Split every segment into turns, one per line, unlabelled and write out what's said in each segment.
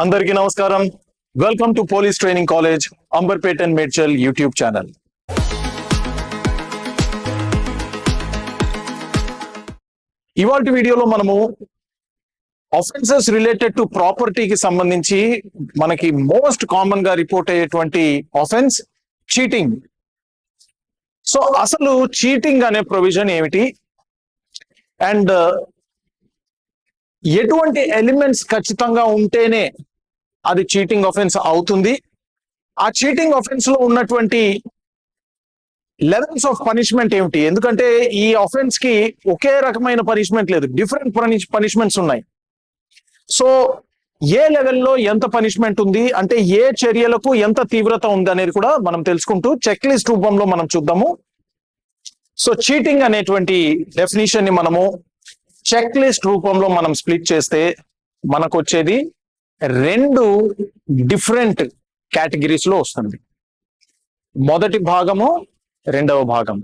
అందరికీ నమస్కారం. Welcome to police training college Amberpet and Medchal YouTube channel. ఇవాల్టి వీడియోలో మనము ఆఫెన్సెస్ రిలేటెడ్ టు ప్రాపర్టీకి సంబంధించి మనకి మోస్ట్ కామన్ గా రిపోర్ట్ అయ్యేటువంటి ఆఫెన్స్ చీటింగ్. సో అసలు చీటింగ్ అనే ప్రొవిజన్ ఏమిటి అండ్ ఎటువంటి ఎలిమెంట్స్ ఖచ్చితంగా ఉంటేనే అది చీటింగ్ ఆఫెన్స్ అవుతుంది, ఆ చీటింగ్ ఆఫెన్స్ లో ఉన్నటువంటి లెవెల్స్ ఆఫ్ పనిష్మెంట్ ఏమిటి, ఎందుకంటే ఈ ఆఫెన్స్ కి ఒకే రకమైన పనిష్మెంట్ లేదు, డిఫరెంట్ పనిష్మెంట్స్ ఉన్నాయి. సో ఏ లెవెల్లో ఎంత పనిష్మెంట్ ఉంది అంటే ఏ చర్యలకు ఎంత తీవ్రత ఉంది అనేది కూడా మనం తెలుసుకుంటూ చెక్ లిస్ట్ రూపంలో మనం చూద్దాము. సో చీటింగ్ అనేటువంటి డెఫినేషన్ ని మనము చెక్ లిస్ట్ రూపంలో మనం స్ప్లిట్ చేస్తే మనకు వచ్చేది రెండు డిఫరెంట్ కేటగిరీస్ లో వస్తుంది. మొదటి భాగము, రెండవ భాగం.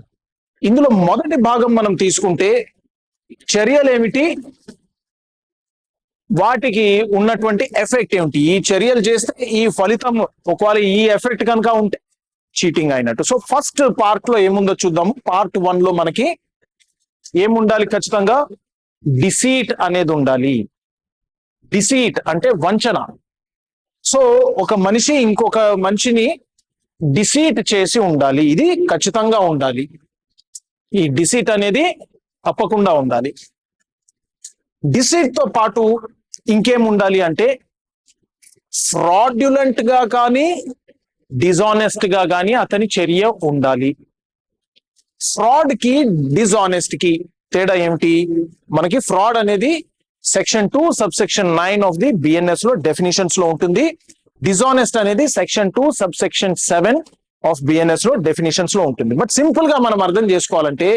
ఇందులో మొదటి భాగం మనం తీసుకుంటే చర్యలు ఏమిటి, వాటికి ఉన్నటువంటి ఎఫెక్ట్ ఏమిటి, ఈ చర్యలు చేస్తే ఈ ఫలితం ఒకవేళ ఈ ఎఫెక్ట్ కనుక ఉంటే చీటింగ్ అయినట్టు. సో ఫస్ట్ పార్ట్ లో ఏముందో చూద్దాము. పార్ట్ 1 లో మనకి ఏముండాలి, ఖచ్చితంగా డిసీట్ అనేది ఉండాలి. డిసీట్ అంటే వంచన. సో ఒక మనిషి ఇంకొక మనిషిని డిసీట్ చేసి ఉండాలి, ఇది ఖచ్చితంగా ఉండాలి. ఈ డిసీట్ అనేది తప్పకుండా ఉండాలి. డిసీట్ తో పాటు ఇంకేం ఉండాలి అంటే ఫ్రాడ్యులెంట్ గా కానీ డిజానెస్ట్ గా కానీ అతని చర్య ఉండాలి. ఫ్రాడ్ కి డిజానెస్ట్ కి తేడా ఏమిటి, మనకి ఫ్రాడ్ అనేది section 2 subsection 9 of the BNS లో డెఫినేషన్స్ లో ఉంటుంది. డిజానెస్ట్ అనేది సెక్షన్ 2 సబ్సెక్షన్ 7 ఆఫ్ బిఎన్ఎస్ లో డెఫినేషన్స్ లో ఉంటుంది. బట్ సింపుల్ గా మనం అర్థం చేసుకోవాలంటే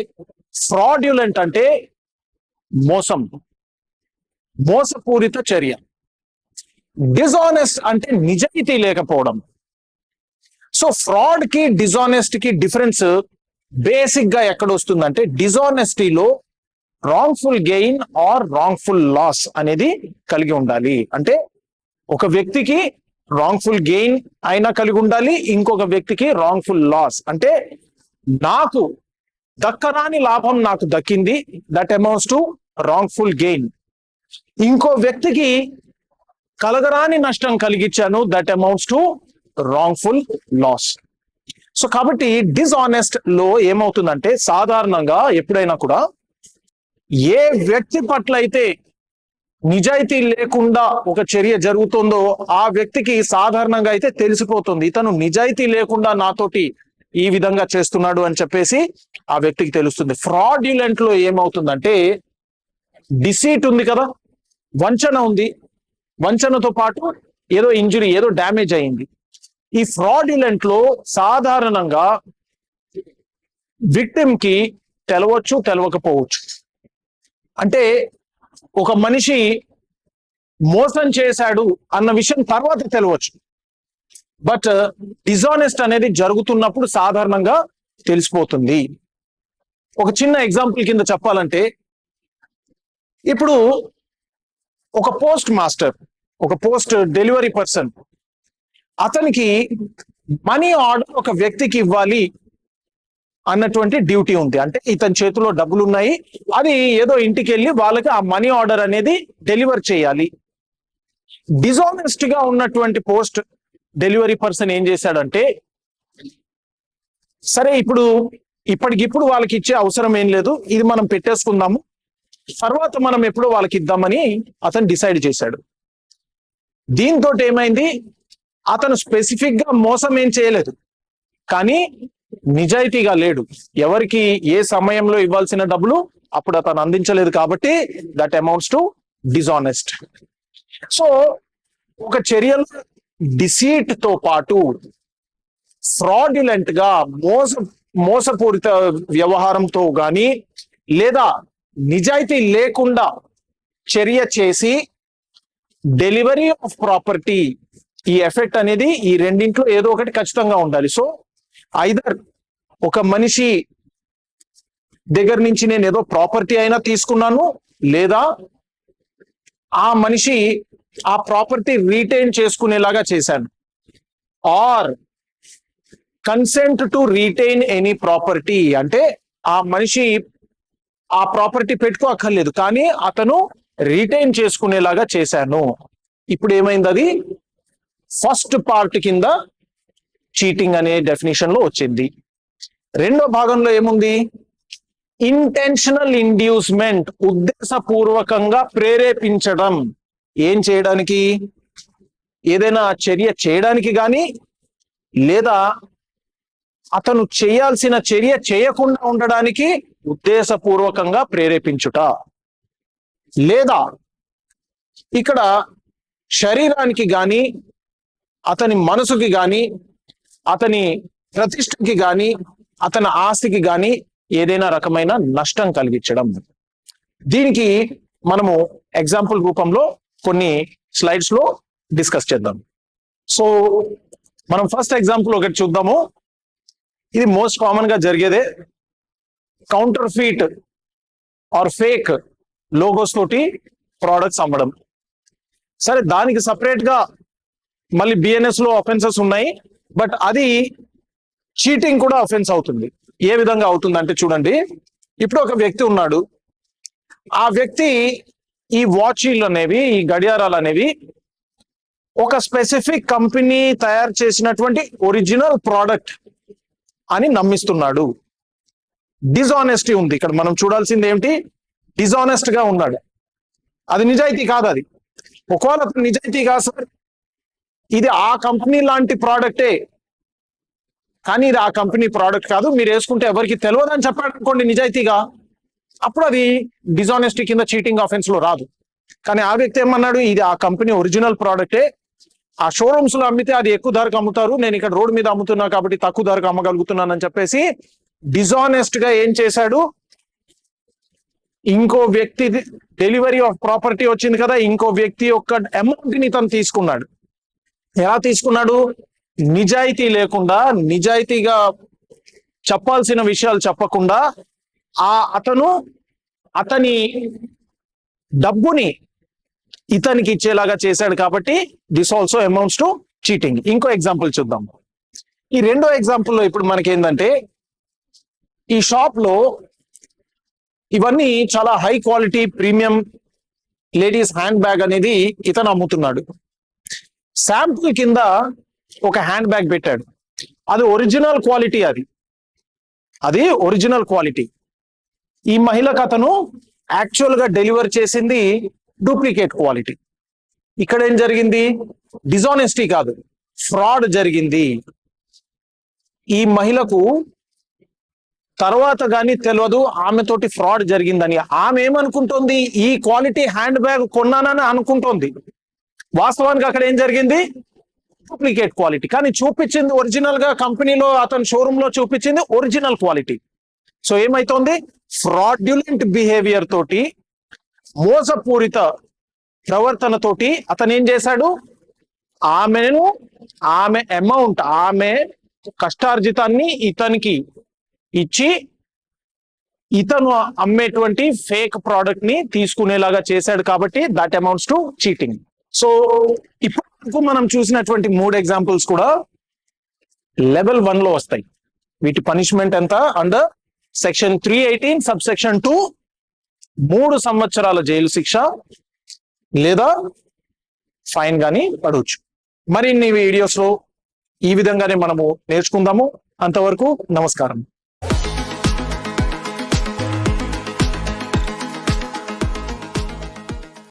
ఫ్రాడ్యులెంట్ అంటే మోసం, మోసపూరిత చర్య. డిజానెస్ట్ అంటే నిజాయితీ లేకపోవడం. సో ఫ్రాడ్ కి డిజానెస్ట్ కి డిఫరెన్స్ బేసిక్ గా ఎక్కడ వస్తుందంటే డిజానెస్టీలో wrongful gain or wrongful loss అనేది కలిగి ఉండాలి. అంటే ఒక వ్యక్తికి రాంగ్ఫుల్ గెయిన్ అయినా కలిగి ఉండాలి, ఇంకొక వ్యక్తికి రాంగ్ఫుల్ లాస్ అంటే నాకు దక్కరాని లాభం నాకు దక్కింది, that amounts to wrongful gain. ఇంకో వ్యక్తికి కలగరాని నష్టం కలిగించాను, that amounts to wrongful loss. So కాబట్టి డిస్ఆనెస్ట్ లో ఏమవుతుందంటే సాధారణంగా ఎప్పుడైనా కూడా ఏ వ్యక్తి పట్ల అయితే నిజాయితీ లేకుండా ఒక చర్య జరుగుతుందో ఆ వ్యక్తికి సాధారణంగా అయితే తెలిసిపోతుంది, ఇతను నిజాయితీ లేకుండా నాతోటి ఈ విధంగా చేస్తున్నాడు అని చెప్పేసి ఆ వ్యక్తికి తెలుస్తుంది. ఫ్రాడ్యులెంట్ లో ఏమవుతుందంటే డిసీట్ ఉంది కదా, వంచన ఉంది, వంచనతో పాటు ఏదో ఇంజురీ, ఏదో డ్యామేజ్ అయింది. ఈ ఫ్రాడ్యులెంట్ లో సాధారణంగా విక్టిమ్ కి తెలవచ్చు, తెలవకపోవచ్చు. అంటే ఒక మనిషి మోసం చేశాడు అన్న విషయం తర్వాత తెలవచ్చు, బట్ డిజానెస్ట్ అనేది జరుగుతున్నప్పుడు సాధారణంగా తెలిసిపోతుంది. ఒక చిన్న ఎగ్జాంపుల్ కింద చెప్పాలంటే ఇప్పుడు ఒక పోస్ట్ మాస్టర్, ఒక పోస్ట్ డెలివరీ పర్సన్, అతనికి మనీ ఆర్డర్ ఒక వ్యక్తికి ఇవ్వాలి అన్నటువంటి డ్యూటీ ఉంది. అంటే ఇతని చేతిలో డబ్బులు ఉన్నాయి, అది ఏదో ఇంటికి వెళ్ళి వాళ్ళకి ఆ మనీ ఆర్డర్ అనేది డెలివర్ చేయాలి. డిజానెస్ట్ గా ఉన్నటువంటి పోస్ట్ డెలివరీ పర్సన్ ఏం చేశాడంటే సరే ఇప్పటికిప్పుడు వాళ్ళకి ఇచ్చే అవసరం ఏం లేదు, ఇది మనం పెట్టేసుకుందాము, తర్వాత మనం ఎప్పుడో వాళ్ళకి ఇద్దామని అతను డిసైడ్ చేశాడు. దీంతో ఏమైంది, అతను స్పెసిఫిక్ గా మోసం ఏం చేయలేదు, కానీ నిజాయితీగా లేడు. ఎవరికి ఏ సమయంలో ఇవ్వాల్సిన డబ్బులు అప్పుడు అతను అందించలేదు, కాబట్టి that amounts to dishonest. So ఒక చర్యలో డిసీట్ తో పాటు ఫ్రాడ్యులెంట్ గా మోసపూరిత వ్యవహారంతో గాని లేదా నిజాయితీ లేకుండా చర్య చేసి డెలివరీ ఆఫ్ ప్రాపర్టీ, ఈ ఎఫెక్ట్ అనేది ఈ రెండింట్లో ఏదో ఒకటి ఖచ్చితంగా ఉండాలి. సో ఐదర్ ఒక మనిషి దగ్గర నుంచి నేను ఏదో ప్రాపర్టీ అయినా తీసుకున్నాను, లేదా ఆ మనిషి ఆ ప్రాపర్టీ రీటైన్ చేసుకునేలాగా చేశాను, or consent to retain any property అంటే ఆ మనిషి ఆ ప్రాపర్టీ పెట్టుకోక్కర్లేదు కానీ అతను రీటైన్ చేసుకునేలాగా చేశాను. ఇప్పుడు ఏమైంది, అది ఫస్ట్ పార్ట్ కింద చీటింగ్ అనే డెఫినేషన్ లో వచ్చింది. రెండో భాగంలో ఏముంది, ఇంటెన్షనల్ ఇండ్యూస్మెంట్, ఉద్దేశపూర్వకంగా ప్రేరేపించడం. ఏం చేయడానికి, ఏదైనా చర్య చేయడానికి కానీ లేదా అతను చేయాల్సిన చర్య చేయకుండా ఉండడానికి ఉద్దేశపూర్వకంగా ప్రేరేపించుట, లేదా ఇక్కడ శరీరానికి గాని అతని మనసుకి గాని అతని ప్రతిష్టకి గాని అతని ఆస్తికి గాని ఏదైనా రకమైన నష్టం కలిగించడం. దీనికి మనము ఎగ్జాంపుల్ రూపంలో కొన్ని స్లైడ్స్ లో డిస్కస్ చేద్దాం. సో మనం ఫస్ట్ ఎగ్జాంపుల్ ఒకటి చూద్దాము. ఇది మోస్ట్ కామన్ గా జరిగేదే, counterfeit or fake logos తోటి ప్రోడక్ట్స్ అమ్మడం. సరే, దానికి సపరేట్ గా మళ్ళీ బిఎన్ఎస్ లో అఫెన్సెస్ ఉన్నాయి, బట్ అది చీటింగ్ కూడా అఫెన్స్ అవుతుంది. ఏ విధంగా అవుతుంది అంటే చూడండి, ఇప్పుడు ఒక వ్యక్తి ఉన్నాడు, ఆ వ్యక్తి ఈ వాచీలు అనేవి, ఈ గడియారాలు అనేవి ఒక స్పెసిఫిక్ కంపెనీ తయారు చేసినటువంటి ఒరిజినల్ ప్రోడక్ట్ అని నమ్మిస్తున్నాడు. డిజానెస్టీ ఉంది ఇక్కడ. మనం చూడాల్సింది ఏమిటి, డిజానెస్ట్ గా ఉన్నాడు, అది నిజాయితీ కాదు. అది ఒకవేళ నిజాయితీ కాదు సార్, ఇది ఆ కంపెనీ లాంటి ప్రోడక్టే కానీ ఇది ఆ కంపెనీ ప్రోడక్ట్ కాదు, మీరు వేసుకుంటే ఎవరికి తెలియదు అని చెప్పాడు అనుకోండి నిజాయితీగా, అప్పుడు అది డిజానెస్టీ కింద చీటింగ్ ఆఫెన్స్ లో రాదు. కానీ ఆ వ్యక్తి ఏమన్నాడు, ఇది ఆ కంపెనీ ఒరిజినల్ ప్రోడక్టే, ఆ షోరూమ్స్ లో అమ్మితే అది ఎక్కువ ధరకు అమ్ముతారు, నేను ఇక్కడ రోడ్ మీద అమ్ముతున్నా కాబట్టి తక్కువ ధరకు అమ్మగలుగుతున్నానని చెప్పేసి డిజానెస్ట్ గా ఏం చేశాడు, ఇంకో వ్యక్తి డెలివరీ ఆఫ్ ప్రాపర్టీ వచ్చింది కదా, ఇంకో వ్యక్తి యొక్క అమౌంట్ ని తను తీసుకున్నాడు. ఎలా తీసుకున్నాడు, నిజాయితీ లేకుండా, నిజాయితీగా చెప్పాల్సిన విషయాలు చెప్పకుండా అతని డబ్బుని ఇతనికి ఇచ్చేలాగా చేశాడు. కాబట్టి this also amounts to cheating. ఇంకో ఎగ్జాంపుల్ చూద్దాం. ఈ రెండో ఎగ్జాంపుల్లో ఇప్పుడు మనకి ఏంటంటే, ఈ షాప్ లో ఇవన్నీ చాలా high quality premium ladies hand bag అనేది ఇతను అమ్ముతున్నాడు. శాంపుల్ కింద ఒక హ్యాండ్ బ్యాగ్ పెట్టాడు, అది ఒరిజినల్ క్వాలిటీ, అది ఒరిజినల్ క్వాలిటీ. ఈ మహిళకు అతను యాక్చువల్ గా డెలివర్ చేసింది డూప్లికేట్ క్వాలిటీ. ఇక్కడ ఏం జరిగింది, డిజానెస్టీ కాదు, ఫ్రాడ్ జరిగింది. ఈ మహిళకు తర్వాత కానీ తెలియదు ఆమెతోటి ఫ్రాడ్ జరిగిందని. ఆమె ఏమనుకుంటుంది, ఈ క్వాలిటీ హ్యాండ్ బ్యాగ్ కొన్నానని అనుకుంటోంది. వాస్తవానికి అక్కడ ఏం జరిగింది, డూప్లికేట్ క్వాలిటీ. కానీ చూపించింది ఒరిజినల్ గా, కంపెనీలో అతని షోరూమ్ లో చూపించింది ఒరిజినల్ క్వాలిటీ. సో ఏమైతోంది, ఫ్రాడ్యులెంట్ బిహేవియర్ తోటి, మోసపూరిత ప్రవర్తనతోటి అతను ఏం చేశాడు, ఆమె అమౌంట్, ఆమె కష్టార్జితాన్ని ఇతనికి ఇచ్చి ఇతను అమ్మేటువంటి ఫేక్ ప్రోడక్ట్ ని తీసుకునేలాగా చేశాడు. కాబట్టి that amounts to cheating. So ఇప్పుడు మనం చూసినటువంటి 3 ఎగ్జాంపుల్స్ కూడా లెవెల్ 1 లో వస్తాయి. వీటి పనిష్మెంట్ ఎంత, అండర్ సెక్షన్ 318 సబ్సెక్షన్ 2 3 సంవత్సరాల జైలు శిక్ష లేదా ఫైన్ గాని పడవచ్చు. మరిన్ని వీడియోస్ లో ఈ విధంగానే మనము నేర్చుకుందాము. అంతవరకు నమస్కారం.